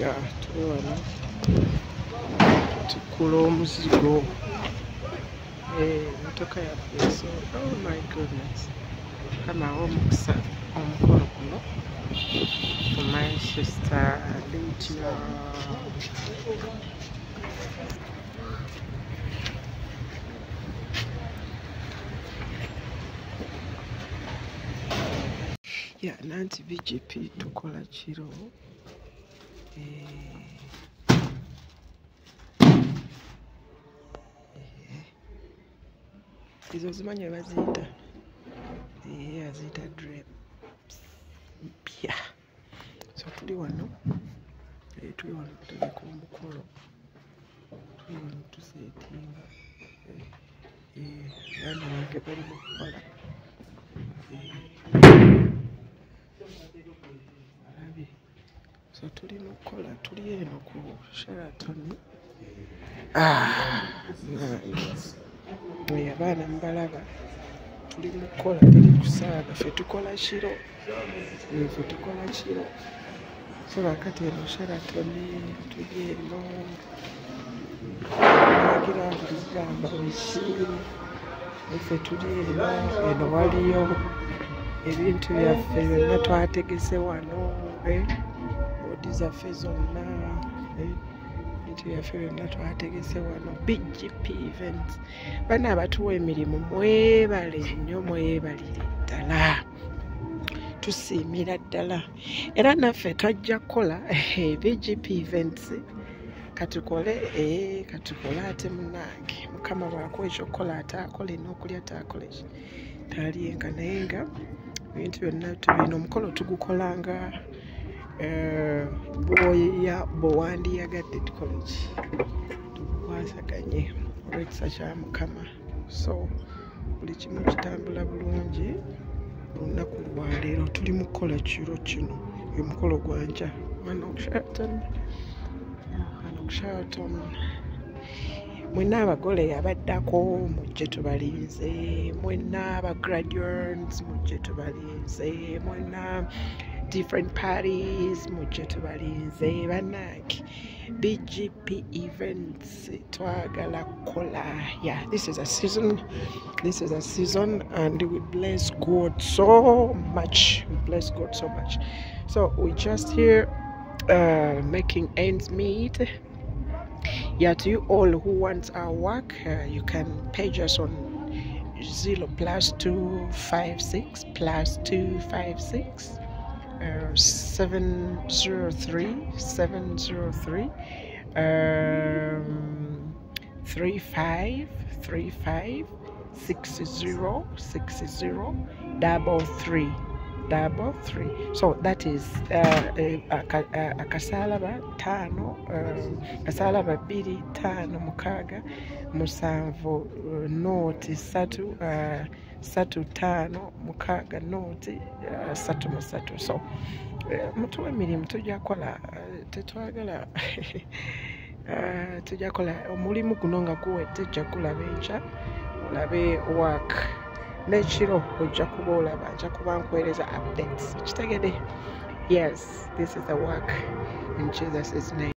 ya tuli wano tutikula omuzigo motoka yaffe so oh my goodness kamawo omukisa omukolo guno ku Manchester Lydia. Ya nanti BGP tukola kiro izo zimanya baziyita aziyita drapes mpya. So tuli wano tutegeka omukolo, tuli wano tuseetinga abaana bange bali mu kukola alabe. So tuli mu kukola, tuli eno ku Sheraton. Abaana mubalaba tuli mu kukola, tuli kusaaga, ffe tukola kiro, so kakati eno Sheraton tuli eno nagira kugamba biki ffe tuli eno waliyo ebintu byaffe byonna twategese wano bodi zaffe zonna ebintu byaffe byonna twategese wano. BGP events bana abatuwa emirimu mwebale nnyo, mwebalire ddala, tusiimira ddala era naffe twajja kukola BGP events katukole ate munange mukama bwakuwa ekyokukola ataakole n'okulya taakole taalyenga naye nga ebintu byonna tubino omukolo tugukolanga bwewandiyagadde college tugukwasaganye olw'ekisa kya mukama. So buli kimu kitambula bulungi. Olunaku lwaleero tuli mu kukola kiro kino, uyu mukolo gwanja wano ku Sheraton. Mwenna abagole abaddako mujje tubalinze, mwenna aba graduates mujje tubalinze, mwenna different parties mujje tubalinze bannange. BGP events twagala kukola. Yeah, this is a season and we bless God so much. So we just here making ends meet. Yeah, to you all who want our work, you can page us on Zillow +256 703 35 60 so that is akasalaba 5 kasalaba 2 5 6 7 noti 3 3 5 6 noti 3 so mutuwa emirimu tujja kukola tetwagala tujja kukola omulimu guno nga guwedde tujja kulaba enkya olabe work n'ekiro ojja kuba olaba nja kuba nkuweereza updates kitegede. Yes, this is the work in Jesus' name.